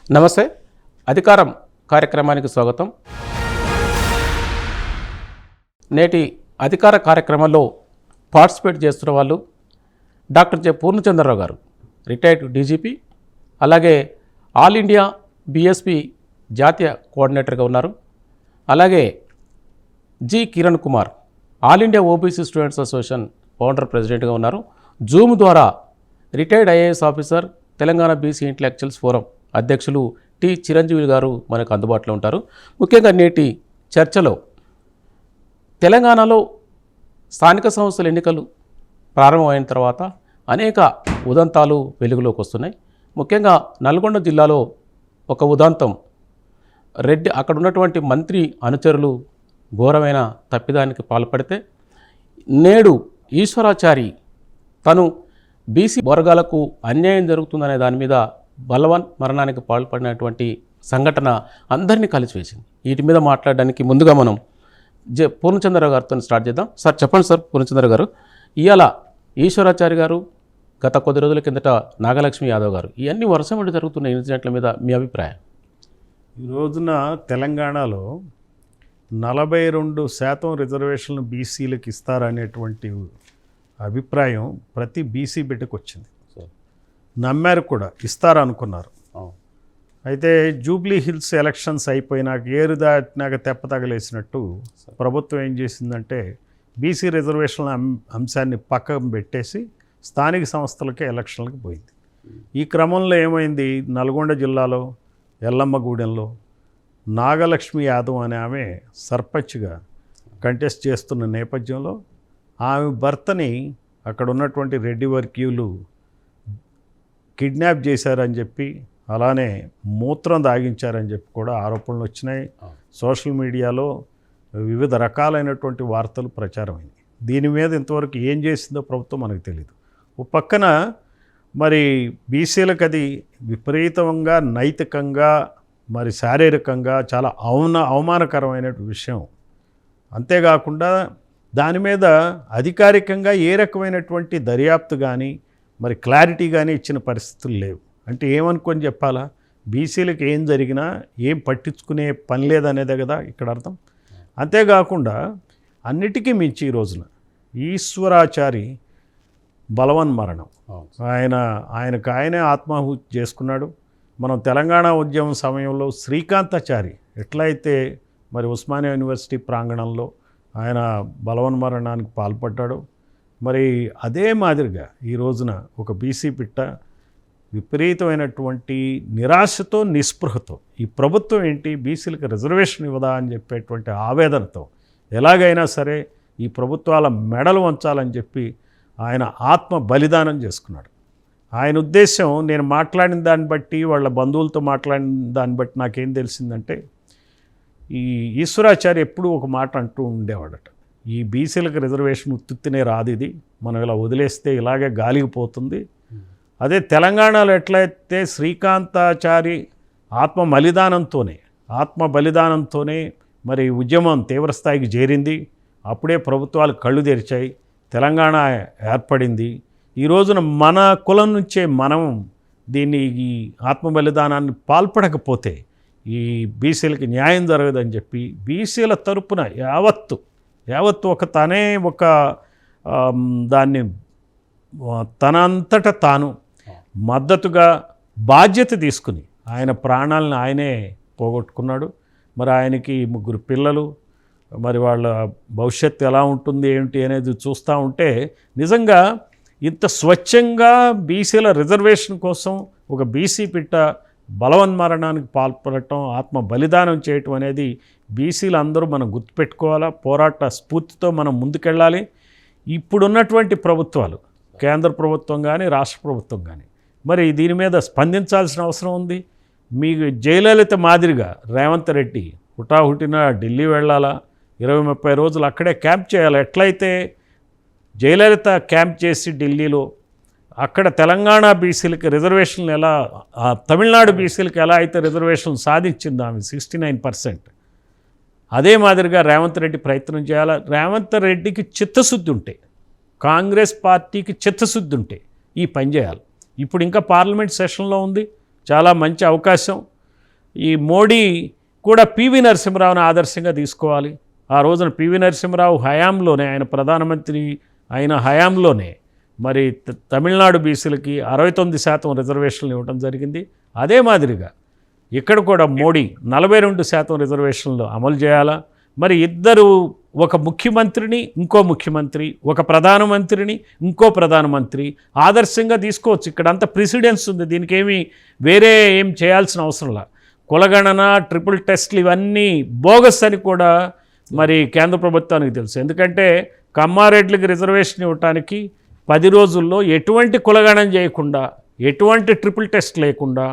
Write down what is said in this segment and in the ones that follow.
నమస్తే. అధికారం కార్యక్రమానికి స్వాగతం. నేటి అధికార కార్యక్రమంలో పార్టిసిపేట్ చేస్తున్న వాళ్ళు డాక్టర్ జె పూర్ణచంద్రరావు గారు, రిటైర్డ్ డీజీపీ, అలాగే ఆల్ ఇండియా బీఎస్పీ జాతీయ కోఆర్డినేటర్గా ఉన్నారు. అలాగే G Kiran Kumar, all India OBC students association founder ప్రెసిడెంట్గా ఉన్నారు. జూమ్ ద్వారా retired IAS officer, Telangana BC intellectuals forum అధ్యక్షులు టి చిరంజీవి గారు మనకు అందుబాటులో ఉంటారు. ముఖ్యంగా నేటి చర్చలో తెలంగాణలో స్థానిక సంస్థల ఎన్నికలు ప్రారంభమైన తర్వాత అనేక ఉదంతాలు వెలుగులోకి వస్తున్నాయి. ముఖ్యంగా నల్గొండ జిల్లాలో ఒక ఉదంతం, రెడ్డి అక్కడ ఉన్నటువంటి మంత్రి అనుచరులు ఘోరమైన తప్పిదానికి పాల్పడితే నేడు ఈశ్వరాచారి తను బీసీ వర్గాలకు అన్యాయం జరుగుతుందనే దాని మీద బలవన్ మరణానికి పాల్పడినటువంటి సంఘటన అందరినీ కలిసివేసింది. వీటి మీద మాట్లాడడానికి ముందుగా మనం పూర్ణచంద్రరావు గారితో స్టార్ట్ చేద్దాం. సార్ చెప్పండి సార్. పూర్ణచంద్రరావు గారు, ఇవాళ ఈశ్వరాచారి గారు, గత కొద్ది రోజుల కిందట నాగలక్ష్మి యాదవ్ గారు, ఇవన్నీ వరుస జరుగుతున్న ఇన్సిడెంట్ల మీద మీ అభిప్రాయం? ఈ రోజున తెలంగాణలో 42% రిజర్వేషన్లు బీసీలకు ఇస్తారనేటువంటి అభిప్రాయం ప్రతి బీసీ బిడ్డకు వచ్చింది. నమ్మారు కూడా, ఇస్తారనుకున్నారు. అయితే జూబ్లీ హిల్స్ ఎలక్షన్స్ అయిపోయినాక ఏరు దాటినాక తెప్ప తగలేసినట్టు ప్రభుత్వం ఏం చేసిందంటే బీసీ రిజర్వేషన్ల అంశాన్ని పక్కన పెట్టేసి స్థానిక సంస్థలకే ఎలక్షన్లకు పోయింది. ఈ క్రమంలో ఏమైంది, నల్గొండ జిల్లాలో ఎల్లమ్మగూడెంలో నాగలక్ష్మి యాదవ్ అనే ఆమె సర్పంచ్గా కంటెస్ట్ చేస్తున్న నేపథ్యంలో ఆమె భర్తని అక్కడ ఉన్నటువంటి రెడ్డి వర్గీయులు కిడ్నాప్ చేశారని చెప్పి, అలానే మూత్రం దాగించారని చెప్పి కూడా ఆరోపణలు వచ్చినాయి. సోషల్ మీడియాలో వివిధ రకాలైనటువంటి వార్తలు ప్రచారమైంది. దీని మీద ఇంతవరకు ఏం చేసిందో ప్రభుత్వం మనకు తెలియదు. ఓ పక్కన మరి బీసీలకు అది విపరీతంగా నైతికంగా మరి శారీరకంగా చాలా అవమానకరమైన విషయం. అంతేకాకుండా దాని మీద అధికారికంగా ఏ రకమైనటువంటి దర్యాప్తు కానీ మరి క్లారిటీ కానీ ఇచ్చిన పరిస్థితులు లేవు. అంటే ఏమనుకొని చెప్పాలా, బీసీలకు ఏం జరిగినా ఏం పట్టించుకునే పని లేదనేదే కదా ఇక్కడ అర్థం. అంతేకాకుండా అన్నిటికీ మించి ఈ రోజున ఈశ్వరాచారి బలవన్ మరణం, ఆయనే ఆత్మాహుతి చేసుకున్నాడు. మనం తెలంగాణ ఉద్యమం సమయంలో శ్రీకాంతాచారి ఎట్లయితే మరి ఉస్మానియా యూనివర్సిటీ ప్రాంగణంలో ఆయన బలవన్ మరణానికి పాల్పడ్డాడు, మరి అదే మాదిరిగా ఈ రోజున ఒక బీసీ పిట్ట విపరీతమైనటువంటి నిరాశతో, నిస్పృహతో ఈ ప్రభుత్వం ఏంటి బీసీలకు రిజర్వేషన్ ఇవ్వదా అని చెప్పేటువంటి ఆవేదనతో ఎలాగైనా సరే ఈ ప్రభుత్వాల మెడలు వంచాలని చెప్పి ఆయన ఆత్మ బలిదానం చేసుకున్నాడు. ఆయన ఉద్దేశం, నేను మాట్లాడిన దాన్ని బట్టి, వాళ్ళ బంధువులతో మాట్లాడిన దాన్ని బట్టి నాకేం తెలిసిందంటే, ఈ ఈశ్వరాచార్య ఎప్పుడూ ఒక మాట అంటూ ఉండేవాడట, ఈ బీసీలకు రిజర్వేషన్ ఉత్తునే రాదు, ఇది మనం ఇలా వదిలేస్తే ఇలాగే గాలికి పోతుంది. అదే తెలంగాణలో ఎట్లయితే శ్రీకాంతాచారి ఆత్మ బలిదానంతోనే మరి ఉద్యమం తీవ్రస్థాయికి చేరింది. అప్పుడే ప్రభుత్వాలు కళ్ళు తెరిచాయి, తెలంగాణ ఏర్పడింది. ఈ రోజున మన కులం నుంచే మనం దీన్ని, ఈ ఆత్మ బలిదానాన్ని పాల్పడకపోతే ఈ బీసీలకి న్యాయం జరగదని చెప్పి బీసీల తరపున యావత్తు ఒక దాన్ని తనంతట తాను మద్దతుగా బాధ్యత తీసుకుని ఆయన ప్రాణాలను ఆయనే పోగొట్టుకున్నాడు. మరి ఆయనకి 3 పిల్లలు, మరి వాళ్ళ భవిష్యత్తు ఎలా ఉంటుంది ఏమిటి అనేది చూస్తూ ఉంటే నిజంగా ఇంత స్వచ్ఛంగా బీసీల రిజర్వేషన్ కోసం ఒక బీసీ పిట్ట బలవన్ మరణానికి పాల్పడటం, ఆత్మ బలిదానం చేయటం అనేది బీసీలు అందరూ మనం గుర్తుపెట్టుకోవాలా. పోరాట స్ఫూర్తితో మనం ముందుకెళ్ళాలి. ఇప్పుడున్నటువంటి ప్రభుత్వాలు, కేంద్ర ప్రభుత్వం కానీ రాష్ట్ర ప్రభుత్వం కానీ మరి దీని మీద స్పందించాల్సిన అవసరం ఉంది. మీకు జయలలిత మాదిరిగా రేవంత్ రెడ్డి హుటాహుటిన ఢిల్లీ వెళ్ళాలా, 20-30 రోజులు అక్కడే క్యాంప్ చేయాలి. ఎట్లయితే జయలలిత క్యాంప్ చేసి ఢిల్లీలో అక్కడ తెలంగాణ బీసీలకి రిజర్వేషన్లు ఎలా, తమిళనాడు బీసీలకి ఎలా అయితే రిజర్వేషన్లు సాధించింది ఆమె 69%, అదే మాదిరిగా రేవంత్ రెడ్డి ప్రయత్నం చేయాలి. రేవంత్ రెడ్డికి చిత్తశుద్ధి ఉంటే, కాంగ్రెస్ పార్టీకి చిత్తశుద్ధి ఉంటే ఈ పని చేయాలి. ఇప్పుడు ఇంకా పార్లమెంట్ సెషన్లో ఉంది, చాలా మంచి అవకాశం. ఈ మోడీ కూడా పివి నరసింహరావుని ఆదర్శంగా తీసుకోవాలి. ఆ రోజున పివి నరసింహరావు హయాంలోనే, ఆయన ప్రధానమంత్రి అయిన హయాంలోనే మరి తమిళనాడు బీసీలకి 69% రిజర్వేషన్లు ఇవ్వడం జరిగింది. అదే మాదిరిగా ఇక్కడ కూడా మోడీ 42% రిజర్వేషన్లు అమలు చేయాలా? మరి ఇద్దరు, ఒక ముఖ్యమంత్రిని ఇంకో ముఖ్యమంత్రి, ఒక ప్రధానమంత్రిని ఇంకో ప్రధానమంత్రి ఆదర్శంగా తీసుకోవచ్చు. ఇక్కడ అంత ప్రెసిడెన్స్ ఉంది, దీనికి వేరే ఏం చేయాల్సిన అవసరంలా. కులగణన, ట్రిపుల్ టెస్ట్లు ఇవన్నీ బోగస్ అని కూడా మరి కేంద్ర ప్రభుత్వానికి తెలుసు. ఎందుకంటే కమ్మారెడ్డికి రిజర్వేషన్ ఇవ్వటానికి 10 రోజుల్లో ఎటువంటి కులగణన చేయకుండా, ఎటువంటి ట్రిపుల్ టెస్ట్ లేకుండా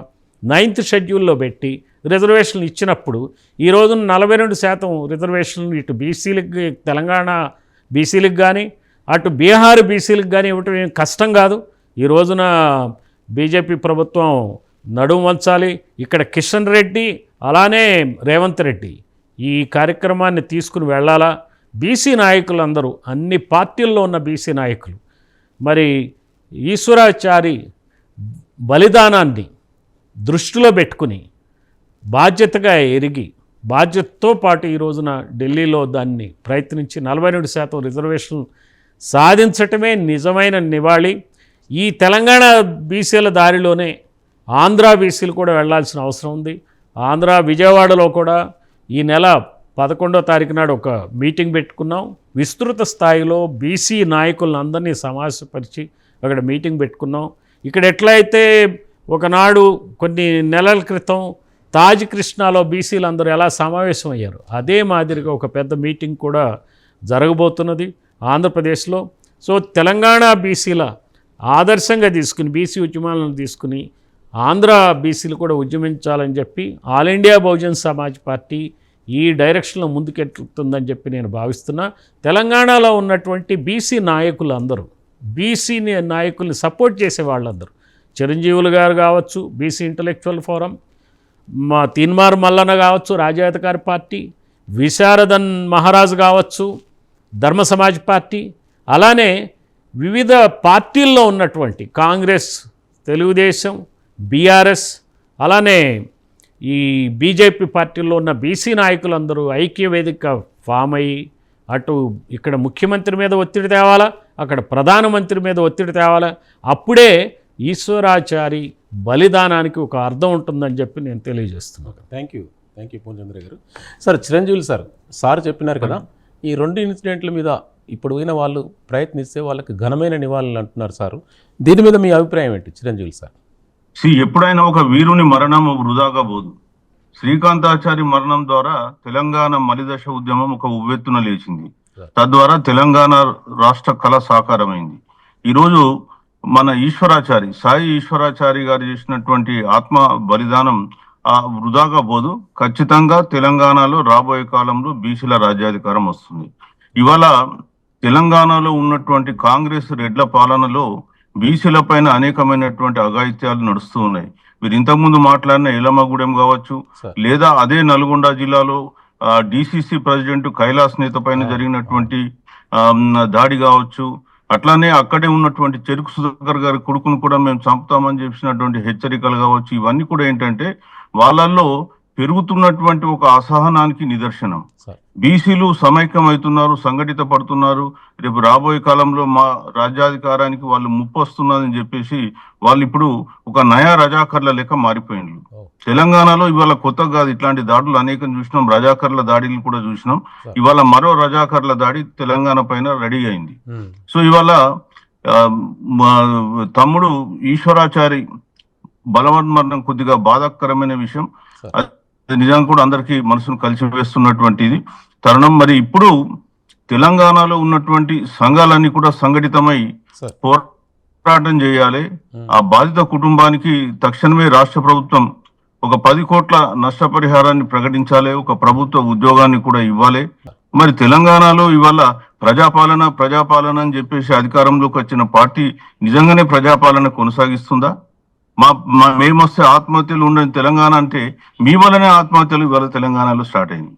9th షెడ్యూల్లో పెట్టి రిజర్వేషన్లు ఇచ్చినప్పుడు ఈ రోజున 42% రిజర్వేషన్లు ఇటు బీసీలకు, తెలంగాణ బీసీలకు కానీ అటు బీహార్ బీసీలకు కానీ ఇవ్వటం ఏం కష్టం కాదు. ఈ రోజున బీజేపీ ప్రభుత్వం నడుము వంచాలి. ఇక్కడ కిషన్ రెడ్డి అలానే రేవంత్ రెడ్డి ఈ కార్యక్రమాన్ని తీసుకుని వెళ్ళాలా. బీసీ నాయకులందరూ, అన్ని పార్టీల్లో ఉన్న బీసీ నాయకులు మరి ఈశ్వరాచారి బలిదానాన్ని దృష్టిలో పెట్టుకుని బాధ్యతగా ఎరిగి, బాధ్యతతో పాటు ఈ రోజున ఢిల్లీలో దాన్ని ప్రయత్నించి 42% రిజర్వేషన్ సాధించటమే నిజమైన నివాళి. ఈ తెలంగాణ బీసీల దారిలోనే ఆంధ్ర బీసీలు కూడా వెళ్లాల్సిన అవసరం ఉంది. ఆంధ్ర విజయవాడలో కూడా ఈ నెల 11వ తారీఖు నాడు ఒక మీటింగ్ పెట్టుకున్నాం. విస్తృత స్థాయిలో బీసీ నాయకులను అందరినీ సమావేశపరిచి అక్కడ మీటింగ్ పెట్టుకున్నాం. ఇక్కడ ఎట్లయితే ఒకనాడు కొన్ని నెలల క్రితం తాజ్ కృష్ణాలో బీసీలు అందరూ ఎలా సమావేశం అయ్యారు, అదే మాదిరిగా ఒక పెద్ద మీటింగ్ కూడా జరగబోతున్నది ఆంధ్రప్రదేశ్లో. సో తెలంగాణ బీసీల ఆదర్శంగా తీసుకుని, బీసీ ఉద్యమాలను తీసుకుని ఆంధ్ర బీసీలు కూడా ఉద్యమించాలని చెప్పి all India Bahujan Samaj party ఈ డైరెక్షన్లో ముందుకెళ్తుందని చెప్పి నేను భావిస్తున్నా. తెలంగాణలో ఉన్నటువంటి బీసీ నాయకులందరూ, బీసీ నాయకుల్ని సపోర్ట్ చేసే వాళ్ళందరూ, చిరంజీవులు గారు కావచ్చు, బీసీ ఇంటలెక్చువల్ ఫోరం, మా తీన్మార్ మల్లన్న కావచ్చు, రాజ్యాధికారి పార్టీ, విశారదన్ మహారాజ్ కావచ్చు, ధర్మ సమాజ్ పార్టీ, అలానే వివిధ పార్టీల్లో ఉన్నటువంటి కాంగ్రెస్, తెలుగుదేశం, బీఆర్ఎస్, అలానే ఈ బీజేపీ పార్టీల్లో ఉన్న బీసీ నాయకులందరూ ఐక్య వేదిక ఫామ్ అయ్యి అటు ఇక్కడ ముఖ్యమంత్రి మీద ఒత్తిడి తేవాలా, అక్కడ ప్రధానమంత్రి మీద ఒత్తిడి తేవాలా. అప్పుడే ఈశ్వరాచారి బలిదానానికి ఒక అర్థం ఉంటుందని చెప్పి నేను తెలియజేస్తున్నాను. థ్యాంక్ యూ పూర్ణచంద్ర గారు. సార్, చిరంజీవులు సార్ చెప్పినారు కదా, ఈ 2 ఇన్సిడెంట్ల మీద ఇప్పుడు పోయిన వాళ్ళు ప్రయత్నిస్తే వాళ్ళకి ఘనమైన నివాళులు అంటున్నారు సారు. దీని మీద మీ అభిప్రాయం ఏంటి చిరంజీవులు సార్? ఎప్పుడైనా ఒక వీరుని మరణం వృధాగా పోదు. శ్రీకాంతాచారి మరణం ద్వారా తెలంగాణ మలిదశ ఉద్యమం ఒక ఉవ్వెత్తున లేచింది. తద్వారా తెలంగాణ రాష్ట్ర కళ సాకారమైంది. ఈరోజు మన సాయి ఈశ్వరాచారి గారు చేసినటువంటి ఆత్మ బలిదానం వృధాగా పోదు. ఖచ్చితంగా తెలంగాణలో రాబోయే కాలంలో బీసీల రాజ్యాధికారం వస్తుంది. ఇవాళ తెలంగాణలో ఉన్నటువంటి కాంగ్రెస్ రెడ్ల పాలనలో బీసీల పైన అనేకమైనటువంటి అఘాయిత్యాలు నడుస్తూ ఉన్నాయి. మీరు ఇంతకుముందు మాట్లాడిన ఎలమగూడెం కావచ్చు, లేదా అదే నల్గొండ జిల్లాలో డిసిసి ప్రెసిడెంట్ కైలాస్ నేత పైన జరిగినటువంటి దాడి కావచ్చు, అట్లానే అక్కడే ఉన్నటువంటి చెరుకు సుధాకర్ గారి కొడుకును కూడా మేము చంపుతామని చెప్పినటువంటి హెచ్చరికలు కావచ్చు. ఇవన్నీ కూడా ఏంటంటే వాళ్ళల్లో పెరుగుతున్నటువంటి ఒక అసహనానికి నిదర్శనం. బీసీలు సమైక్యమవుతున్నారు, సంఘటిత పడుతున్నారు. రేపు రాబోయే కాలంలో మా రాజ్యాధికారానికి వాళ్ళు ముప్పు వస్తున్నదని చెప్పేసి వాళ్ళు ఇప్పుడు ఒక నయా రజాకర్ల లెక్క మారిపోయిండ్రు. తెలంగాణలో ఇవాళ కొత్తగా కాదు, ఇట్లాంటి దాడులు అనేకం చూసినాం. రజాకర్ల దాడిలు కూడా చూసినాం. ఇవాళ మరో రజాకర్ల దాడి తెలంగాణ పైన రెడీ అయింది. సో ఇవాళ తమ్ముడు ఈశ్వరాచారి బలవన్మరణం కొద్దిగా బాధాకరమైన విషయం. నిజంగా కూడా అందరికీ మనసును కలిసివేస్తున్నటువంటిది తరుణం. మరి ఇప్పుడు తెలంగాణలో ఉన్నటువంటి సంఘాలన్నీ కూడా సంఘటితమై పోరాటం చేయాలి. ఆ బాధిత కుటుంబానికి తక్షణమే రాష్ట్ర ప్రభుత్వం ఒక 10 కోట్ల నష్టపరిహారాన్ని ప్రకటించాలి, ఒక ప్రభుత్వ ఉద్యోగాన్ని కూడా ఇవ్వాలి. మరి తెలంగాణలో ఇవాళ ప్రజాపాలన అని చెప్పేసి అధికారంలోకి వచ్చిన పార్టీ నిజంగానే ప్రజాపాలన కొనసాగిస్తుందా? మేమొస్తే ఆత్మహత్యలు ఉండని తెలంగాణ అంటే మీ వల్లనే ఆత్మహత్యలు ఇవాళ తెలంగాణలో స్టార్ట్ అయింది.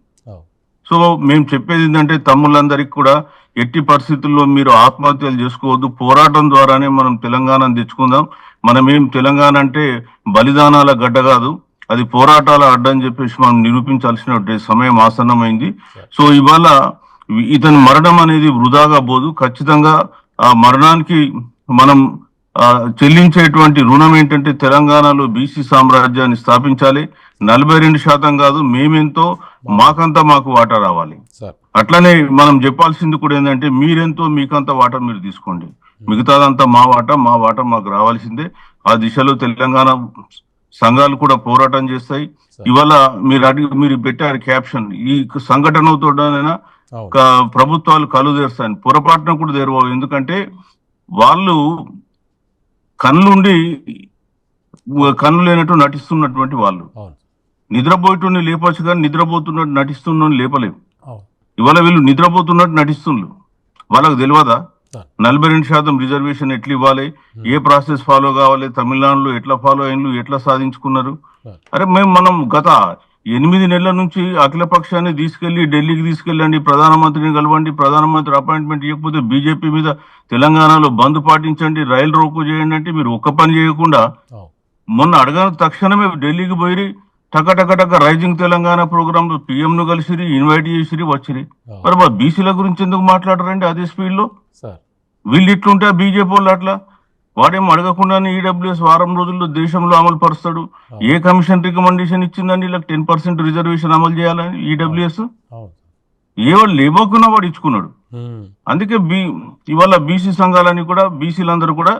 సో మేము చెప్పేది ఏంటంటే తమ్ముళ్ళందరికీ కూడా ఎట్టి పరిస్థితుల్లో మీరు ఆత్మహత్యలు చేసుకోవద్దు. పోరాటం ద్వారానే మనం తెలంగాణను తెచ్చుకుందాం. మనమేం తెలంగాణ అంటే బలిదానాల గడ్డ కాదు. అది పోరాటాల అడ్డని చెప్పేసి మనం నిరూపించాల్సిన సమయం ఆసన్నమైంది. సో ఇవాళ ఇతని మరణం అనేది వృధాగా పోదు. ఖచ్చితంగా ఆ మరణానికి మనం చెల్లించేటువంటి రుణం ఏంటంటే తెలంగాణలో బీసీ సామ్రాజ్యాన్ని స్థాపించాలి. 42% కాదు, మేమెంతో మాకంతా మాకు వాటా రావాలి. అట్లనే మనం చెప్పాల్సింది కూడా ఏంటంటే మీరెంతో మీకంతా వాటా మీరు తీసుకోండి, మిగతాదంతా మా వాటా మాకు రావాల్సిందే. ఆ దిశలో తెలంగాణ సంఘాలు కూడా పోరాటం చేస్తాయి. ఇవాళ మీరు పెట్టారు క్యాప్షన్, ఈ సంఘటనతోనైనా ప్రభుత్వాలు కళ్ళు తెరుస్తాయని. పొరపాటున కూడా తెరవవు. ఎందుకంటే వాళ్ళు కళ్ళు లేనట్టు నటిస్తున్నటువంటి వాళ్ళు. నిద్రపోయేటోని లేపచ్చు కానీ నిద్రపోతున్నట్టు నటిస్తున్న లేపలేము. ఇవాళ వీళ్ళు నిద్రపోతున్నట్టు నటిస్తున్నారు. వాళ్ళకు తెలియదా 42% రిజర్వేషన్ ఎట్లా ఇవ్వాలి, ఏ ప్రాసెస్ ఫాలో కావాలి, తమిళనాడులో ఎట్లా ఫాలో అయినలు, ఎట్లా సాధించుకున్నారు? అరే మనం గత 8 నెలల నుంచి అఖిల పక్షాన్ని తీసుకెళ్లి ఢిల్లీకి తీసుకెళ్ళండి, ప్రధానమంత్రిని కలవండి, ప్రధానమంత్రి అపాయింట్మెంట్ ఇవ్వకపోతే బీజేపీ మీద తెలంగాణలో బంద్ పాటించండి, రైలు రోకో చేయండి అంటే మీరు ఒక్క పని చేయకుండా మొన్న అడగని తక్షణమే ఢిల్లీకి పోయి టక రైజింగ్ తెలంగాణ ప్రోగ్రామ్ లో PM ను కలిసిరి, ఇన్వైట్ చేసిరి, వచ్చిరి. మరి మా బీసీల గురించి ఎందుకు మాట్లాడరండి అదే స్పీడ్ లో? వీళ్ళు ఇట్లుంటే బీజేపీ వాళ్ళు అట్లా వాడేమో అడగకుండానే ఈడబ్ల్యూఎస్ వారం రోజుల్లో దేశంలో అమలు పరుస్తాడు. ఏ కమిషన్ రికమెండేషన్ ఇచ్చిందండి ఇలా 10% రిజర్వేషన్ అమలు చేయాలని? ఈడబ్ల్యూఎస్ ఏ వాళ్ళు లేవకున్నా వాడు ఇచ్చుకున్నాడు. అందుకే ఇవాళ బీసీ సంఘాలని కూడా బీసీలందరూ కూడా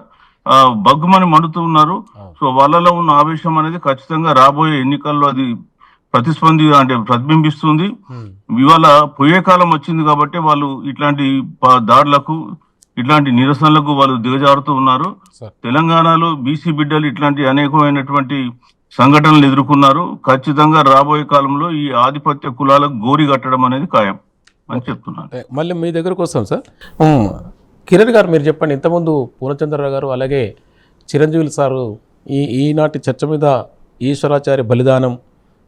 బగ్గుమని మండుతూ ఉన్నారు. సో వాళ్ళలో ఉన్న ఆవేశం అనేది ఖచ్చితంగా రాబోయే ఎన్నికల్లో అది ప్రతిబింబిస్తుంది. ఇవాళ పోయే కాలం వచ్చింది కాబట్టి వాళ్ళు ఇట్లాంటి దాడులకు, ఇట్లాంటి నిరసనలకు వాళ్ళు దిగజారుతూ ఉన్నారు. తెలంగాణలో బీసీ బిడ్డలు ఇట్లాంటి అనేకమైనటువంటి సంఘటనలు ఎదుర్కొన్నారు. ఖచ్చితంగా రాబోయే కాలంలో ఈ ఆధిపత్య కులాలకు గోరి కట్టడం అనేది ఖాయం అని చెప్తున్నాను. మళ్ళీ మీ దగ్గరకు వస్తాం సార్. కిరణ్ గారు మీరు చెప్పండి, ఇంతకుముందు పూర్ణచంద్రరావు గారు అలాగే చిరంజీవి సారు ఈనాటి చర్చ మీద ఈశ్వరాచార్య బలిదానం,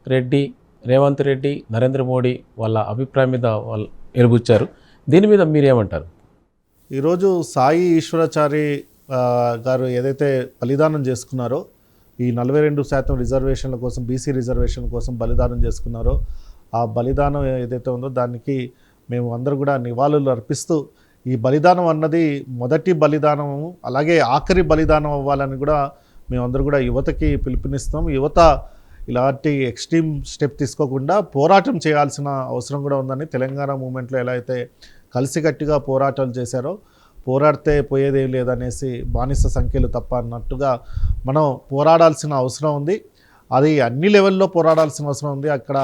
రెడ్డి, రేవంత్ రెడ్డి, నరేంద్ర మోడీ వాళ్ళ అభిప్రాయం మీద వాళ్ళు ఎలుబుచ్చారు. దీని మీద మీరేమంటారు? ఈరోజు సాయి ఈశ్వరాచారి గారు ఏదైతే బలిదానం చేసుకున్నారో, ఈ 42% రిజర్వేషన్ల కోసం, బీసీ రిజర్వేషన్ కోసం బలిదానం చేసుకున్నారో, ఆ బలిదానం ఏదైతే ఉందో దానికి మేము అందరూ కూడా నివాళులు అర్పిస్తూ, ఈ బలిదానం అన్నది మొదటి బలిదానము అలాగే ఆఖరి బలిదానం అవ్వాలని కూడా మేమందరూ కూడా యువతకి పిలుపునిస్తాం. యువత ఇలాంటి ఎక్స్ట్రీమ్ స్టెప్ తీసుకోకుండా పోరాటం చేయాల్సిన అవసరం కూడా ఉందని, తెలంగాణ మూమెంట్లో ఎలా అయితే కలిసికట్టుగా పోరాటాలు చేశారో, పోరాడితే పోయేదేం లేదనేసి బానిస సంఖ్యలు తప్ప అన్నట్టుగా మనం పోరాడాల్సిన అవసరం ఉంది. అది అన్ని లెవెల్లో పోరాడాల్సిన అవసరం ఉంది. అక్కడ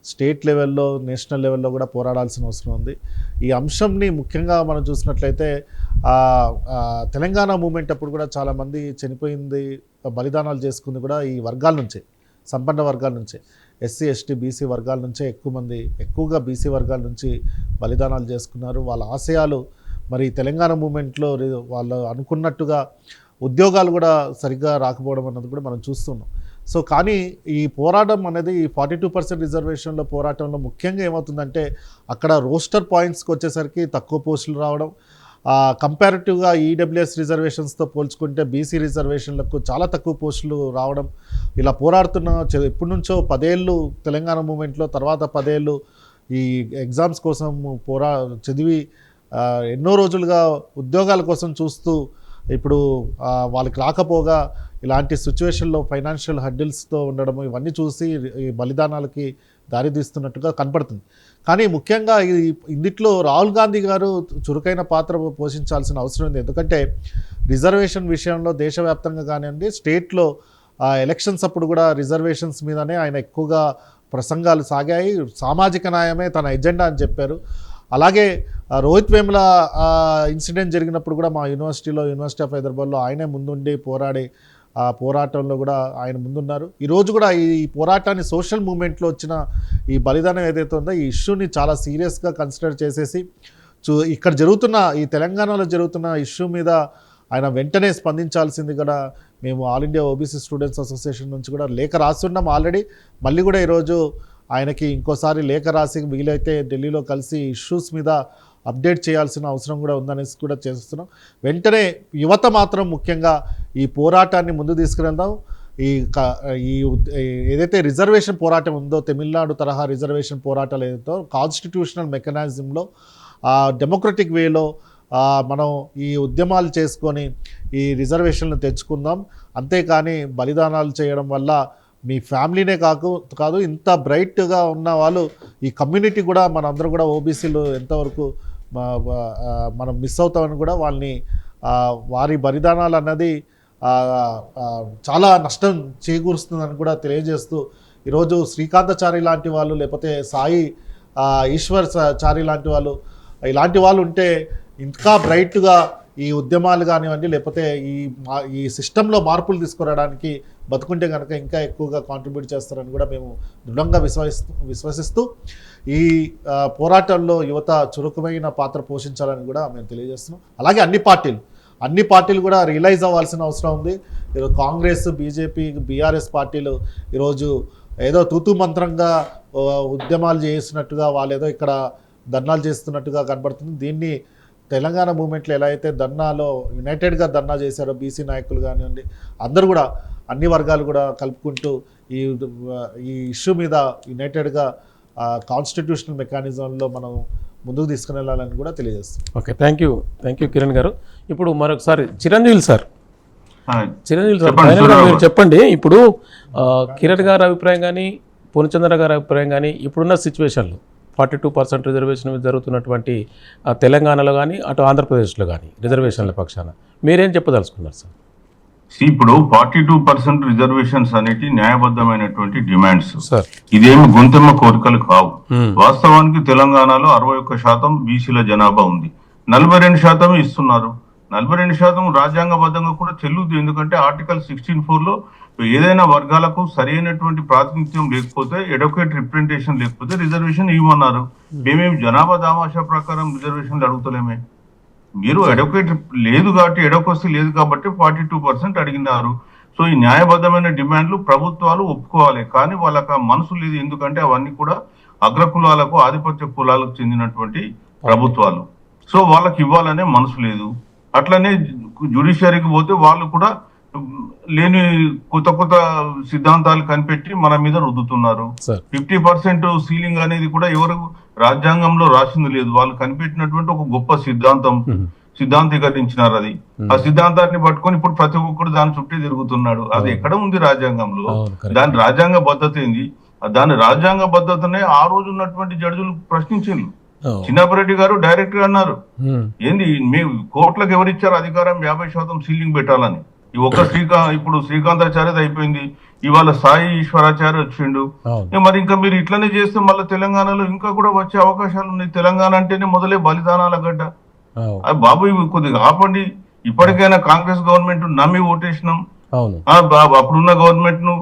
స్టేట్ లెవెల్లో, నేషనల్ లెవెల్లో కూడా పోరాడాల్సిన అవసరం ఉంది. ఈ అంశంని ముఖ్యంగా మనం చూసినట్లయితే తెలంగాణ మూమెంట్ అప్పుడు కూడా చాలామంది చనిపోయింది, బలిదానాలు చేసుకుంది కూడా ఈ వర్గాల నుంచే, సంపన్న వర్గాల నుంచే, SC ST BC వర్గాల నుంచే ఎక్కువగా బీసీ వర్గాల నుంచి బలిదానాలు చేసుకున్నారు. వాళ్ళ ఆశయాలు మరి తెలంగాణ మూమెంట్లో వాళ్ళు అనుకున్నట్టుగా ఉద్యోగాలు కూడా సరిగ్గా రాకపోవడం అన్నది కూడా మనం చూస్తున్నాం. సో కానీ ఈ పోరాటం అనేది ఈ 42% రిజర్వేషన్లో పోరాటంలో ముఖ్యంగా ఏమవుతుందంటే, అక్కడ రోస్టర్ పాయింట్స్కి వచ్చేసరికి తక్కువ పోస్టులు రావడం, కంపారిటివ్గా ఈడబ్ల్యూఎస్ రిజర్వేషన్స్తో పోల్చుకుంటే బీసీ రిజర్వేషన్లకు చాలా తక్కువ పోస్టులు రావడం, ఇలా పోరాడుతున్న ఎప్పటి నుంచో 10 ఏళ్ళు తెలంగాణ మూమెంట్లో, తర్వాత 10 ఏళ్ళు ఈ ఎగ్జామ్స్ కోసం చదివి ఎన్నో రోజులుగా ఉద్యోగాల కోసం చూస్తూ ఇప్పుడు వాళ్ళకి రాకపోగా ఇలాంటి సిచ్యువేషన్లో ఫైనాన్షియల్ హడ్డిల్స్తో ఉండడము, ఇవన్నీ చూసి ఈ బలిదానాలకి దారితీస్తున్నట్టుగా కనపడుతుంది. కానీ ముఖ్యంగా ఇందులో రాహుల్ గాంధీ గారు చురుకైన పాత్ర పోషించాల్సిన అవసరం ఉంది. ఎందుకంటే రిజర్వేషన్ విషయంలో దేశవ్యాప్తంగా కానివ్వండి, స్టేట్లో ఎలక్షన్స్ అప్పుడు కూడా రిజర్వేషన్స్ మీదనే ఆయన ఎక్కువగా ప్రసంగాలు సాగాయి. సామాజిక న్యాయమే తన ఎజెండా అని చెప్పారు. అలాగే రోహిత్ వేముల ఇన్సిడెంట్ జరిగినప్పుడు కూడా మా యూనివర్సిటీ ఆఫ్ హైదరాబాద్లో ఆయనే ముందుండి ఆ పోరాటంలో కూడా ఆయన ముందున్నారు. ఈరోజు కూడా ఈ పోరాటాన్ని సోషల్ మూమెంట్లో వచ్చిన ఈ బలిదానం ఏదైతే ఉందో ఈ ఇష్యూని చాలా సీరియస్గా కన్సిడర్ చేసేసి ఇక్కడ జరుగుతున్న ఈ తెలంగాణలో జరుగుతున్న ఇష్యూ మీద ఆయన వెంటనే స్పందించాల్సింది కూడా మేము all India OBC students association నుంచి కూడా లేఖ రాస్తున్నాం ఆల్రెడీ. మళ్ళీ కూడా ఈరోజు ఆయనకి ఇంకోసారి లేఖ రాసి వీలైతే ఢిల్లీలో కలిసి ఇష్యూస్ మీద అప్డేట్ చేయాల్సిన అవసరం కూడా ఉందనేసి కూడా చేస్తున్నాం. వెంటనే యువత మాత్రం ముఖ్యంగా ఈ పోరాటాన్ని ముందు తీసుకువెళ్దాం. ఈ ఏదైతే రిజర్వేషన్ పోరాటం ఉందో, తమిళనాడు తరహా రిజర్వేషన్ పోరాటాలు ఏదైతే కాన్స్టిట్యూషనల్ మెకానిజంలో డెమోక్రటిక్ వేలో మనం ఈ ఉద్యమాలు చేసుకొని ఈ రిజర్వేషన్లు తెచ్చుకుందాం. అంతేకాని బలిదానాలు చేయడం వల్ల మీ ఫ్యామిలీనే కాదు ఇంత బ్రైట్గా ఉన్న వాళ్ళు ఈ కమ్యూనిటీ కూడా మనందరూ కూడా ఓబీసీలు ఎంతవరకు మనం మిస్ అవుతామని కూడా వాళ్ళని వారి బలిదానాలు అన్నది చాలా నష్టం చేకూరుస్తుందని కూడా తెలియజేస్తూ ఈరోజు శ్రీకాంతాచారి లాంటి వాళ్ళు, లేకపోతే సాయి ఈశ్వరాచారి లాంటి వాళ్ళు, ఇలాంటి వాళ్ళు ఉంటే ఇంకా బ్రైట్గా ఈ ఉద్యమాలు కానివ్వండి, లేకపోతే ఈ సిస్టంలో మార్పులు తీసుకురావడానికి బతుకుంటే కనుక ఇంకా ఎక్కువగా కాంట్రిబ్యూట్ చేస్తారని కూడా మేము దృఢంగా విశ్వసిస్తూ ఈ పోరాటంలో యువత చురుకుమైన పాత్ర పోషించాలని కూడా మేము తెలియజేస్తున్నాం. అలాగే అన్ని పార్టీలు కూడా రియలైజ్ అవ్వాల్సిన అవసరం ఉంది. ఈరోజు కాంగ్రెస్, బీజేపీ, బీఆర్ఎస్ పార్టీలు ఈరోజు ఏదో తూతూ మంత్రంగా ఉద్యమాలు చేస్తున్నట్టుగా, వాళ్ళు ఏదో ఇక్కడ ధర్నాలు చేస్తున్నట్టుగా కనబడుతుంది. దీన్ని తెలంగాణ మూమెంట్లో ఎలా అయితే ధర్నాలో యునైటెడ్గా ధర్నా చేశారో బీసీ నాయకులు కానివ్వండి, అందరూ కూడా అన్ని వర్గాలు కూడా కలుపుకుంటూ ఈ ఇష్యూ మీద యునైటెడ్గా కాన్స్టిట్యూషనల్ మెకానిజంలో మనం ముందుకు తీసుకుని వెళ్ళాలని కూడా తెలియజేస్తాం. ఓకే, థ్యాంక్ యూ కిరణ్ గారు. ఇప్పుడు మరొకసారి చిరంజీవి సార్ ఫైనల్గా మీరు చెప్పండి. ఇప్పుడు కిరణ్ గారి అభిప్రాయం కానీ, పూర్ణచంద్ర గారి అభిప్రాయం కానీ, ఇప్పుడున్న సిచ్యువేషన్లో 42% రిజర్వేషన్ జరుగుతున్నటువంటి తెలంగాణలో కానీ, అటు ఆంధ్రప్రదేశ్లో కానీ రిజర్వేషన్ల పక్షాన మీరేం చెప్పదలుచుకున్నారు సార్? ఇప్పుడు 42% రిజర్వేషన్స్ అనేటి న్యాయబద్ధమైనటువంటి డిమాండ్స్. సార్, ఇదేమి గొంతెమ్మ కోరికలు కావు. వాస్తవానికి తెలంగాణలో 61% బీసీల జనాభా ఉంది, 42% ఇస్తున్నారు. 42% రాజ్యాంగబద్ధంగా కూడా చెల్లుద్ది. ఎందుకంటే ఆర్టికల్ 16(4) ఏదైనా వర్గాలకు సరైనటువంటి ప్రాతినిధ్యం లేకపోతే, ఎడొకేట్ రిప్రజెంటేషన్ లేకపోతే రిజర్వేషన్ ఇవ్వమన్నారు. మేమేమి జనాభా దామాషా ప్రకారం రిజర్వేషన్లు అడుగుతలేమే. మీరు ఎడొకేట్ లేదు కాబట్టి, ఎడొకసి లేదు కాబట్టి 42% అడిగినారు. సో ఈ న్యాయబద్ధమైన డిమాండ్లు ప్రభుత్వాలు ఒప్పుకోవాలి, కానీ వాళ్ళకి ఆ మనసు లేదు. ఎందుకంటే అవన్నీ కూడా అగ్రకులాలకు, ఆధిపత్య కులాలకు చెందినటువంటి ప్రభుత్వాలు. సో వాళ్ళకి ఇవ్వాలనే మనసు లేదు. అట్లనే జ్యుడిషియరీకి పోతే వాళ్ళు కూడా లేని కొత్త సిద్ధాంతాలు కనిపెట్టి మన మీద రుద్దుతున్నారు. 50% సీలింగ్ అనేది కూడా ఎవరు రాజ్యాంగంలో రాసింది లేదు. వాళ్ళు కనిపెట్టినటువంటి ఒక గొప్ప సిద్ధాంతీకరించినారు. అది ఆ సిద్ధాంతాన్ని పట్టుకొని ఇప్పుడు ప్రతి ఒక్కరు దాని చుట్టే తిరుగుతున్నాడు. అది ఎక్కడ ఉంది రాజ్యాంగంలో? దాని రాజ్యాంగ భద్రత ఏంది? దాని రాజ్యాంగ భద్రతనే ఆ రోజు ఉన్నటువంటి జడ్జిలు ప్రశ్నించారు. చిన్నపరెడ్డి గారు డైరెక్ట్ గా అన్నారు, ఏంది మీ కోర్టులకు ఎవరిచ్చారు అధికారం 50% సీలింగ్ పెట్టాలని? ఈ ఒక్క ఇప్పుడు శ్రీకాంతాచార్యది అయిపోయింది, ఇవాళ సాయి ఈశ్వరాచార్య వచ్చిండు. మరి ఇంకా మీరు ఇట్లనే చేస్తే మళ్ళీ తెలంగాణలో ఇంకా కూడా వచ్చే అవకాశాలు ఉన్నాయి. తెలంగాణ అంటేనే మొదలే బలిదానాల గడ్డ. బాబు ఇవి కొద్దిగా ఆపండి. ఇప్పటికైనా కాంగ్రెస్ గవర్నమెంట్ నమ్మి ఓటేసినాం, అప్పుడున్న గవర్నమెంట్ ను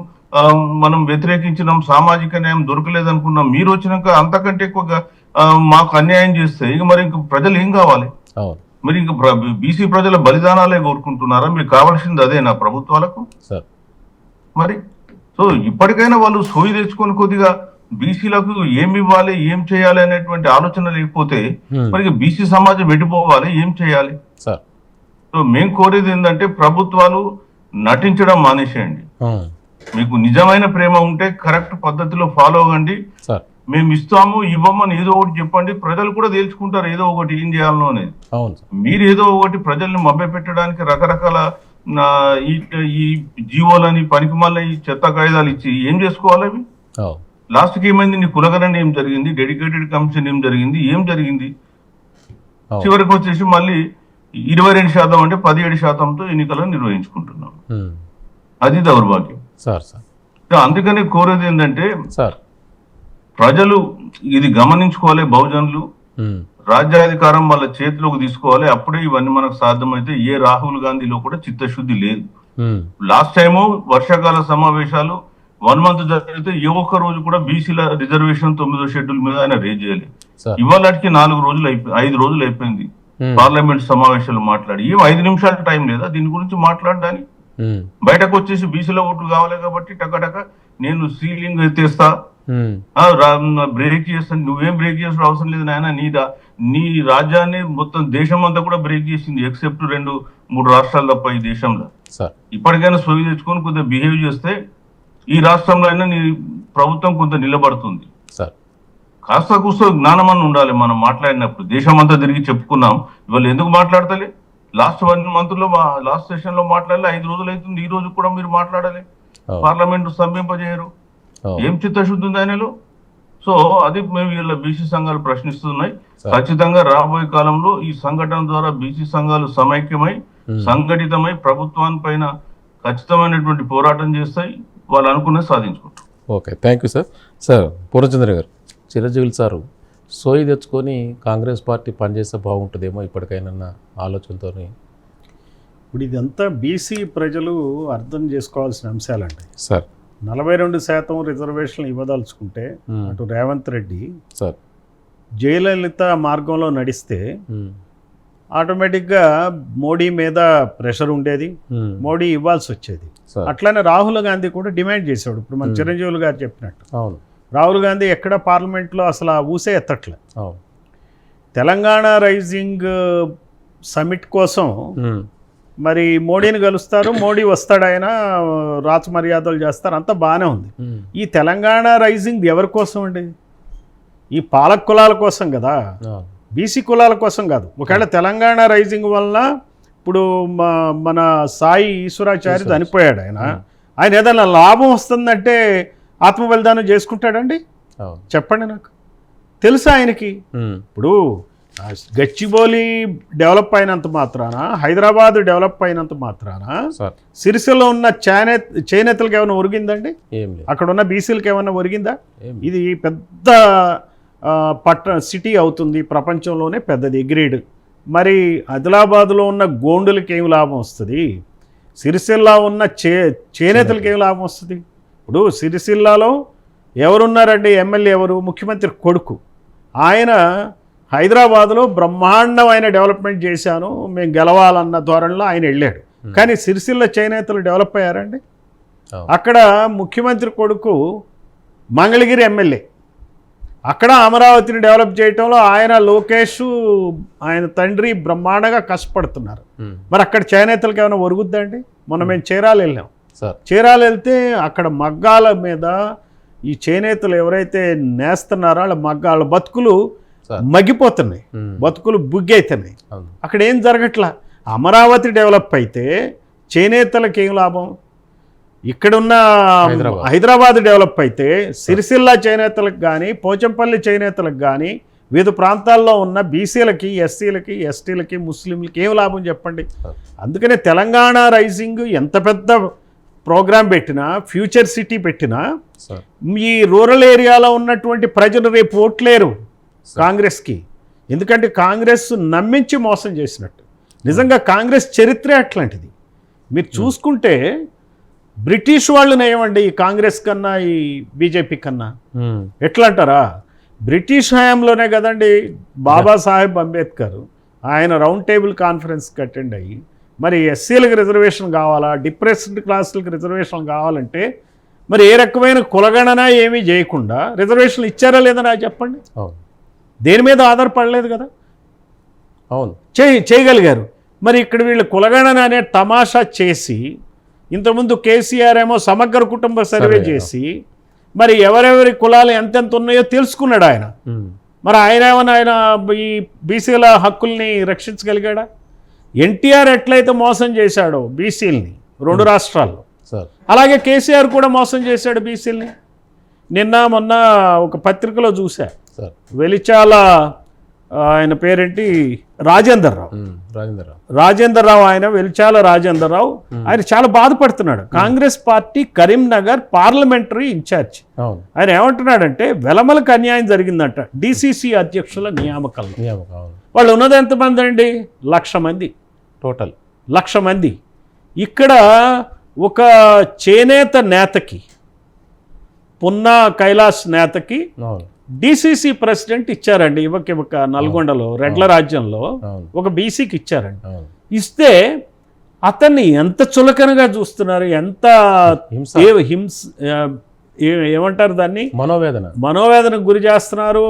మనం వ్యతిరేకించినాం, సామాజిక న్యాయం దొరకలేదనుకున్నాం. మీరు వచ్చినాక అంతకంటే ఎక్కువగా మాకు అన్యాయం చేస్తే ఇక మరి ఇంక ప్రజలు ఏం కావాలి? మరి ఇంక బీసీ ప్రజల బలిదానాలే కోరుకుంటున్నారా? మీకు కావాల్సింది అదేనా ప్రభుత్వాలకు? మరి సో ఇప్పటికైనా వాళ్ళు సోయి తెచ్చుకొని కొద్దిగా బీసీలకు ఏమి ఇవ్వాలి, ఏం చేయాలి అనేటువంటి ఆలోచన లేకపోతే మరి బీసీ సమాజం ఎడిపోవాలి, ఏం చేయాలి? సో మేము కోరేది ఏంటంటే ప్రభుత్వాలు నటించడం మానేసేయండి. మీకు నిజమైన ప్రేమ ఉంటే కరెక్ట్ పద్ధతిలో ఫాలో అవ్వండి. మేము ఇస్తాము, ఇవ్వమని ఏదో ఒకటి చెప్పండి. ప్రజలు కూడా తేల్చుకుంటారు ఏదో ఒకటి ఏం చేయాలనో అనేది. మీరు ఏదో ఒకటి ప్రజల్ని మభ్య పెట్టడానికి రకరకాల ఈ జీవోలని, పనికిమాల ఈ చెత్త కాయిదాలు ఇచ్చి ఏం చేసుకోవాలి? అవి లాస్ట్కి ఏమైంది? నీ కులగరణ ఏం జరిగింది? డెడికేటెడ్ కమిషన్ ఏం జరిగింది? ఏం జరిగింది? చివరికి వచ్చేసి మళ్ళీ 22% అంటే 17%తో ఎన్నికలను నిర్వహించుకుంటున్నాం. అది దౌర్భాగ్యం. అందుకని కోరేది ఏంటంటే ప్రజలు ఇది గమనించుకోవాలి. బహుజనులు రాజ్యాధికారం వాళ్ళ చేతిలోకి తీసుకోవాలి. అప్పుడే ఇవన్నీ మనకు సాధ్యమైతే. ఏ రాహుల్ గాంధీలో కూడా చిత్తశుద్ధి లేదు. లాస్ట్ టైము వర్షాకాల సమావేశాలు 1 month జరిగితే ఏ ఒక్క రోజు కూడా బీసీల రిజర్వేషన్ 9వ షెడ్యూల్ మీద ఆయన రేజ్ చేయలేదు. ఇవాళకి 5 రోజులు అయిపోయింది పార్లమెంట్ సమావేశాలు మాట్లాడి. 5 నిమిషాల టైం లేదా దీని గురించి మాట్లాడడానికి? బయటకు వచ్చేసి బీసీల ఓట్లు కావాలి కాబట్టి టకటక నేను సీలింగ్ ఎత్తేస్తా, బ్రేక్ చేస్తాను. నువ్వేం బ్రేక్ చేసిన అవసరం లేదు నాయన. నీ రాజ్యాన్ని మొత్తం దేశం అంతా కూడా బ్రేక్ చేసింది, ఎక్సెప్ట్ 2-3 రాష్ట్రాలు తప్ప ఈ దేశంలో. ఇప్పటికైనా సోయి తెచ్చుకొని కొంత బిహేవ్ చేస్తే ఈ రాష్ట్రంలో అయినా నీ ప్రభుత్వం కొంత నిలబడుతుంది. కాస్త కూస్త జ్ఞానమని ఉండాలి మనం మాట్లాడినప్పుడు. దేశం అంతా తిరిగి చెప్పుకున్నాం, ఇవాళ ఎందుకు మాట్లాడతలే? లాస్ట్ 1 month లో లాస్ట్ సెషన్ లో మాట్లాడాలి, 5 రోజులు అవుతుంది. ఈ రోజు కూడా మీరు మాట్లాడాలి, పార్లమెంట్ స్తంభింపజేయరు. ఏం చిత్తశుద్ధి ఉంది ఆయనలో? సో అది మేము వీళ్ళ బీసీ సంఘాలు ప్రశ్నిస్తున్నాయి. ఖచ్చితంగా రాబోయే కాలంలో ఈ సంఘటన ద్వారా బీసీ సంఘాలు సమైక్యమై సంఘటితమై ప్రభుత్వాన్ని పైన ఖచ్చితమైనటువంటి పోరాటం చేస్తాయి. వాళ్ళు అనుకున్నది సాధించుకుంటారు. Okay, thank you sir. Sir Purnachandra garu, Chiranjeevi sir సోయి తెచ్చుకొని కాంగ్రెస్ పార్టీ పనిచేస్తే బాగుంటుందేమో ఇప్పటికైనా ఆలోచనతో. ఇప్పుడు ఇదంతా బీసీ ప్రజలు అర్థం చేసుకోవాల్సిన అంశాలండి సార్. 42% రిజర్వేషన్లు ఇవ్వదలుచుకుంటే అటు రేవంత్ రెడ్డి సార్ జయలలిత మార్గంలో నడిస్తే ఆటోమేటిక్గా మోడీ మీద ప్రెషర్ ఉండేది, మోడీ ఇవ్వాల్సి వచ్చేది. అట్లానే రాహుల్ గాంధీ కూడా డిమాండ్ చేసేవాడు. ఇప్పుడు మన చిరంజీవులు గారు చెప్పినట్టు అవును, రాహుల్ గాంధీ ఎక్కడ పార్లమెంట్లో అసలు ఆ ఊసే ఎత్తట్లే. తెలంగాణ రైజింగ్ సమిట్ కోసం మరి మోడీని కలుస్తారు, మోడీ వస్తాడు, ఆయన రాచ మర్యాదలు చేస్తారు, అంతా బాగానే ఉంది. ఈ తెలంగాణ రైజింగ్ ఎవరి కోసం అండి? ఈ పాలక కులాల కోసం కదా, బీసీ కులాల కోసం కాదు. ఒకవేళ తెలంగాణ రైజింగ్ వలన ఇప్పుడు మన సాయి ఈశ్వరాచారి చనిపోయాడు, ఆయన ఏదైనా లాభం వస్తుందంటే ఆత్మ బలిదానం చేసుకుంటాడండి? చెప్పండి నాకు, తెలుసా ఆయనకి? ఇప్పుడు గచ్చిబౌలి డెవలప్ అయినంత మాత్రాన, హైదరాబాద్ డెవలప్ అయినంత మాత్రాన సిరిసిల్లో ఉన్న చేనేతలకు ఏమైనా ఒరిగిందండి? అక్కడ ఉన్న బీసీలకు ఏమైనా ఒరిగిందా? ఇది పెద్ద సిటీ అవుతుంది, ప్రపంచంలోనే పెద్దది, అగ్రీడ్. మరి ఆదిలాబాద్లో ఉన్న గోండులకి ఏం లాభం వస్తుంది? సిరిసిల్ల ఉన్న చేనేతలకు ఏం లాభం వస్తుంది? ఇప్పుడు సిరిసిల్లాలో ఎవరున్నారండి ఎమ్మెల్యే? ఎవరు? ముఖ్యమంత్రి కొడుకు. ఆయన హైదరాబాద్లో బ్రహ్మాండమైన డెవలప్మెంట్ చేశాను, మేము గెలవాలన్న ధోరణిలో ఆయన వెళ్ళాడు. కానీ సిరిసిల్ల చేనేతలు డెవలప్ అయ్యారండి? అక్కడ ముఖ్యమంత్రి కొడుకు మంగళగిరి ఎమ్మెల్యే, అక్కడ అమరావతిని డెవలప్ చేయటంలో ఆయన లోకేష్ ఆయన తండ్రి బ్రహ్మాండంగా కష్టపడుతున్నారు. మరి అక్కడ చేనేతలకు ఏమైనా ఒరుగుద్దండి? మొన్న మేము చీరాలు వెళ్ళాం. చీరాలు వెళ్తే అక్కడ మగ్గాల మీద ఈ చేనేతలు ఎవరైతే నేస్తున్నారో వాళ్ళ మగ్గాల బతుకులు మగ్గిపోతున్నాయి, బతుకులు బుగ్గైతున్నాయి. అక్కడ ఏం జరగట్లా. అమరావతి డెవలప్ అయితే చేనేతలకు ఏం లాభం? ఇక్కడున్న హైదరాబాద్ డెవలప్ అయితే సిరిసిల్ల చేనేతలకు కానీ, పోచంపల్లి చేనేతలకు కానీ, వివిధ ప్రాంతాల్లో ఉన్న బీసీలకి, ఎస్సీలకి, ఎస్టీలకి, ముస్లింలకి ఏం లాభం చెప్పండి? అందుకనే తెలంగాణ రైజింగ్ ఎంత పెద్ద ప్రోగ్రాం పెట్టినా, ఫ్యూచర్ సిటీ పెట్టినా, ఈ రూరల్ ఏరియాలో ఉన్నటువంటి ప్రజలు రేపు ఓట్లేరు కాంగ్రెస్కి. ఎందుకంటే కాంగ్రెస్ నమ్మించి మోసం చేసినట్టు. నిజంగా కాంగ్రెస్ చరిత్రే అట్లాంటిది. మీరు చూసుకుంటే బ్రిటిష్ వాళ్ళు నయమండి ఈ కాంగ్రెస్ కన్నా, ఈ బీజేపీ కన్నా. ఎట్లా అంటారా? బ్రిటిష్ హయాంలోనే కదండి బాబాసాహెబ్ అంబేద్కర్ ఆయన రౌండ్ టేబుల్ కాన్ఫరెన్స్కి అటెండ్ అయ్యి, మరి ఎస్సీలకు రిజర్వేషన్ కావాలా, డిప్రెస్డ్ క్లాసులకు రిజర్వేషన్ కావాలంటే మరి ఏ రకమైన కులగణన ఏమీ చేయకుండా రిజర్వేషన్లు ఇచ్చారా లేదా నాకు చెప్పండి. దేని మీద ఆధారపడలేదు కదా, అవును చేయగలిగారు. మరి ఇక్కడ వీళ్ళు కులగణన అనే తమాషా చేసి, ఇంతకుముందు కేసీఆర్ ఏమో సమగ్ర కుటుంబ సర్వే చేసి మరి ఎవరెవరి కులాలు ఎంతెంత ఉన్నాయో తెలుసుకున్నాడు ఆయన. మరి ఆయన ఏమైనా ఆయన ఈ బీసీల హక్కుల్ని రక్షించగలిగాడా? ఎన్టీఆర్ ఎట్లయితే మోసం చేశాడో బీసీలని 2 రాష్ట్రాల్లో, అలాగే కేసీఆర్ కూడా మోసం చేశాడు బీసీలని. నిన్న మొన్న ఒక పత్రికలో చూసా, వెలిచాల ఆయన పేరేంటి, రాజేందర్ రావు, ఆయన వెలిచాల రాజేందర్ రావు, ఆయన చాలా బాధపడుతున్నాడు. Congress party Karimnagar parliamentary incharge. ఆయన ఏమంటున్నాడంటే వెలమలకు అన్యాయం జరిగిందంట డిసిసి అధ్యక్షుల నియామకంలో. వాళ్ళు ఉన్నది ఎంతమంది అండి? 1,00,000 మంది టోటల్, 1,00,000 మంది. ఇక్కడ ఒక చేనేత నేతకి, పున్నా కైలాస్ నేతకి డిసిసి ప్రెసిడెంట్ ఇచ్చారండి. ఇవ్వక నల్గొండలో రెడ్ల రాజ్యంలో ఒక బీసీకి ఇచ్చారండి. ఇస్తే అతన్ని ఎంత చులకనగా చూస్తున్నారు, ఎంత ఏమంటారు దాన్ని, మనోవేదనకు గురి చేస్తున్నారు,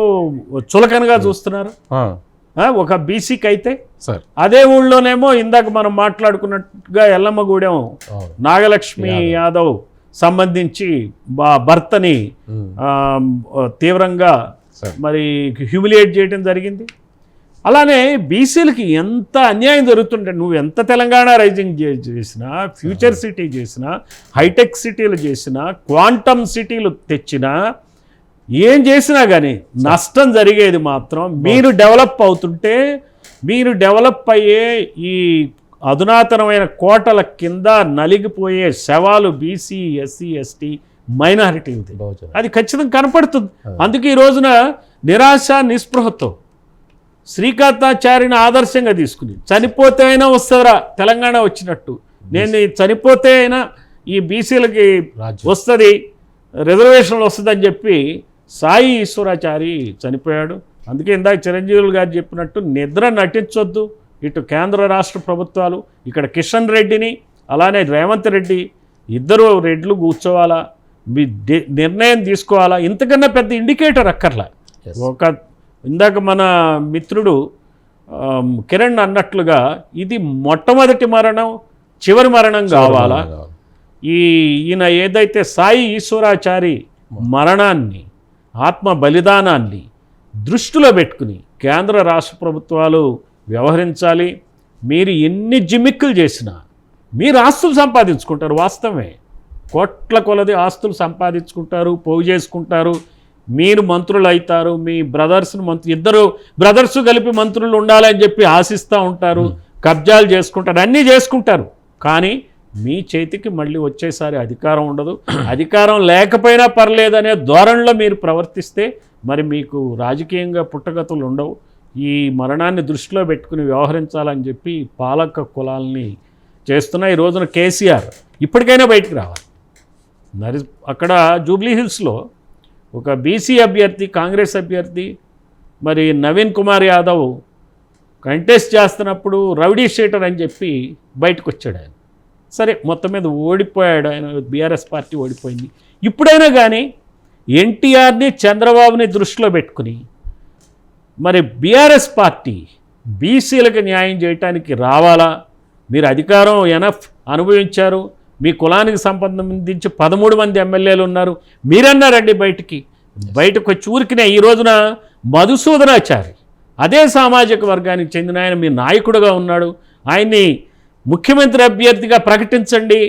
చులకనగా చూస్తున్నారు. ఒక బీసీకి అయితే సార్ అదే ఊళ్ళోనేమో ఇందాక మనం మాట్లాడుకున్నట్టుగా ఎల్లమ్మగూడెం నాగలక్ష్మి యాదవ్ సంబంధించి భర్తని తీవ్రంగా మరి హ్యూమిలియేట్ చేయడం జరిగింది. అలానే బీసీలకి ఎంత అన్యాయం జరుగుతుంటే, నువ్వు ఎంత తెలంగాణ రైజింగ్ చేసినా, ఫ్యూచర్ సిటీ చేసినా, హైటెక్ సిటీలు చేసినా, క్వాంటమ్ సిటీలు తెచ్చినా, ఏం చేసినా కానీ నష్టం జరిగేది మాత్రం మీరు డెవలప్ అవుతుంటే, మీరు డెవలప్ అయ్యే ఈ అధునాతనమైన కోటల కింద నలిగిపోయే శవాలు బీసీ, ఎస్సీ, ఎస్టీ, మైనారిటీలది. అది ఖచ్చితంగా కనపడుతుంది. అందుకే ఈ రోజున నిరాశ నిస్పృహతో శ్రీకాంతాచారిని ఆదర్శంగా తీసుకుని చనిపోతే అయినా వస్తుందిరా తెలంగాణ వచ్చినట్టు, నేను చనిపోతే అయినా ఈ బీసీలకి వస్తుంది, రిజర్వేషన్లు వస్తుందని చెప్పి సాయి ఈశ్వరాచారి చనిపోయాడు. అందుకే ఇందాక చిరంజీవులు గారు చెప్పినట్టు నిద్ర నటించొద్దు. ఇటు కేంద్ర రాష్ట్ర ప్రభుత్వాలు, ఇక్కడ కిషన్ రెడ్డిని అలానే రేవంత్ రెడ్డి ఇద్దరు రెడ్లు కూర్చోవాలా, నిర్ణయం తీసుకోవాలా. ఇంతకన్నా పెద్ద ఇండికేటర్ అక్కర్లా. ఒక ఇందాక మన మిత్రుడు కిరణ్ అన్నట్లుగా ఇది మొట్టమొదటి మరణం, చివరి మరణం కావాలా? ఈయన ఏదైతే సాయి ఈశ్వరాచారి మరణాన్ని, ఆత్మ బలిదానాన్ని దృష్టిలో పెట్టుకుని కేంద్ర రాష్ట్ర ప్రభుత్వాలు వ్యవహరించాలి. మీరు ఎన్ని జిమ్మిక్కులు చేసినా మీరు ఆస్తులు సంపాదించుకుంటారు, వాస్తవమే. కోట్ల కొలది ఆస్తులు సంపాదించుకుంటారు, పోగు చేసుకుంటారు, మీరు మంత్రులు అవుతారు, మీ ఇద్దరు బ్రదర్స్ కలిపి మంత్రులు ఉండాలని చెప్పి ఆశిస్తూ ఉంటారు, కబ్జాలు చేసుకుంటారు, అన్నీ చేసుకుంటారు. కానీ మీ చేతికి మళ్ళీ వచ్చేసారి అధికారం ఉండదు. అధికారం లేకపోయినా పర్లేదనే ధోరణిలో మీరు ప్రవర్తిస్తే మరి మీకు రాజకీయంగా పుట్టగతులు ఉండవు. ఈ మరణాన్ని దృష్టిలో పెట్టుకుని వ్యవహరించాలని చెప్పి పాలక కులాలని చేస్తున్న ఈ రోజున కేసీఆర్ ఇప్పటికైనా బయటికి రావాలి. అక్కడ జూబ్లీ హిల్స్లో ఒక బీసీ అభ్యర్థి, కాంగ్రెస్ అభ్యర్థి మరి నవీన్ కుమార్ యాదవ్ కంటెస్ట్ చేస్తున్నప్పుడు రౌడీ షీటర్ అని చెప్పి బయటకు వచ్చాడు ఆయన. సరే, మొత్తం మీద ఓడిపోయాడు ఆయన, బీఆర్ఎస్ పార్టీ ఓడిపోయింది. ఇప్పుడైనా కానీ ఎన్టీఆర్ని, చంద్రబాబుని దృష్టిలో పెట్టుకుని మరి బీఆర్ఎస్ పార్టీ బీసీలకు న్యాయం చేయటానికి రావాలా? మీరు అధికారం ఎనఫ్ అనుభవించారు, మీ కులానికి సంబంధించి 13 మంది ఎమ్మెల్యేలు ఉన్నారు, మీరన్నారండి బయటకు వచ్చి ఊరికినే. ఈ రోజున మధుసూదనాచారి అదే సామాజిక వర్గానికి చెందిన ఆయన మీ నాయకుడుగా ఉన్నాడు, ఆయన్ని ముఖ్యమంత్రి అభ్యర్థిగా ప్రకటించండి.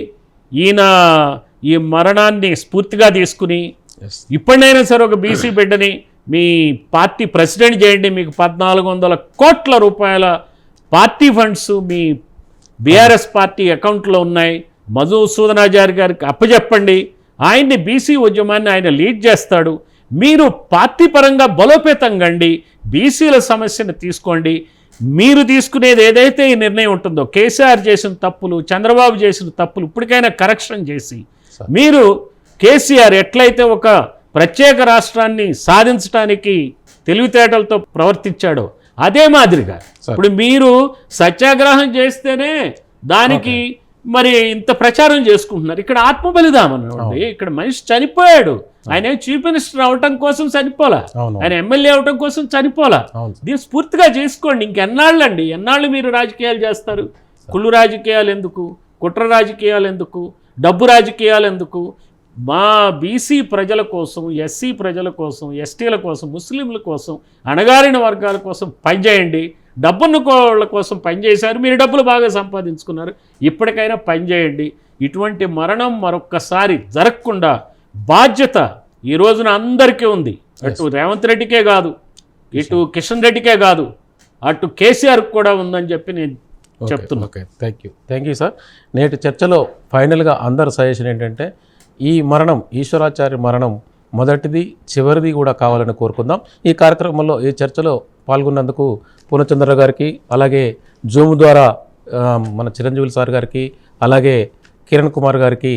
ఈయన ఈ మరణాన్ని స్ఫూర్తిగా తీసుకుని ఇప్పటినైనా సరే ఒక బీసీ బిడ్డని మీ పార్టీ ప్రెసిడెంట్ చేయండి. మీకు 1400 కోట్ల రూపాయల పార్టీ ఫండ్స్ మీ బీఆర్ఎస్ పార్టీ అకౌంట్లో ఉన్నాయి. మధుసూదనాచారి గారికి అప్పచెప్పండి. ఆయన్ని బీసీ ఉద్యమాన్ని ఆయన లీడ్ చేస్తాడు. మీరు పార్టీ పరంగా బలోపేతం కండి, బీసీల సమస్యను తీసుకోండి. మీరు తీసుకునేది ఏదైతే ఈ నిర్ణయం ఉంటుందో, కేసీఆర్ చేసిన తప్పులు, చంద్రబాబు చేసిన తప్పులు ఇప్పటికైనా కరెక్షన్ చేసి, మీరు కేసీఆర్ ఎట్లయితే ఒక ప్రత్యేక రాష్ట్రాన్ని సాధించడానికి తెలివితేటలతో ప్రవర్తించాడో అదే మాదిరిగా ఇప్పుడు మీరు సత్యాగ్రహం చేస్తేనే దానికి మరి ఇంత ప్రచారం చేసుకుంటున్నారు. ఇక్కడ ఆత్మ బలిదానం అండి. ఇక్కడ మనిషి చనిపోయాడు, ఆయన చీఫ్ మినిస్టర్ అవటం కోసం చనిపోలా, ఆయన ఎమ్మెల్యే అవటం కోసం చనిపోలా. దీన్ని స్ఫూర్తిగా చేసుకోండి. ఇంకెన్నాళ్ళండి, ఎన్నాళ్ళు మీరు రాజకీయాలు చేస్తారు? కుళ్ళు రాజకీయాలు ఎందుకు, కుట్ర రాజకీయాలు ఎందుకు, డబ్బు రాజకీయాలు ఎందుకు? మా బీసీ ప్రజల కోసం, ఎస్సీ ప్రజల కోసం, ఎస్టీల కోసం, ముస్లింల కోసం, అణగారిన వర్గాల కోసం పనిచేయండి. డబ్బున్నకోళ్ళ కోసం పనిచేశారు, మీరు డబ్బులు బాగా సంపాదించుకున్నారు, ఇప్పటికైనా పనిచేయండి. ఇటువంటి మరణం మరొక్కసారి జరగకుండా బాధ్యత ఈ రోజున అందరికీ ఉంది. అటు రేవంత్ రెడ్డికే కాదు, ఇటు కిషన్ రెడ్డికే కాదు, అటు కేసీఆర్కి కూడా ఉందని చెప్పి నేను చెప్తున్నా. Okay, thank you sir. నేటి చర్చలో ఫైనల్గా అందరు సజెషన్ ఏంటంటే, ఈ మరణం, ఈశ్వరాచార్య మరణం మొదటిది చివరిది కూడా కావాలని కోరుకుందాం. ఈ కార్యక్రమంలో, ఈ చర్చలో పాల్గొన్నందుకు పూర్ణచంద్ర గారికి, అలాగే జూమ్ ద్వారా మన చిరంజీవులు సార్ గారికి, అలాగే కిరణ్ కుమార్ గారికి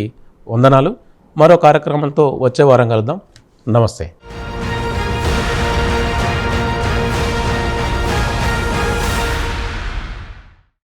వందనాలు. మరో కార్యక్రమంతో వచ్చే వారం కలుద్దాం. నమస్తే.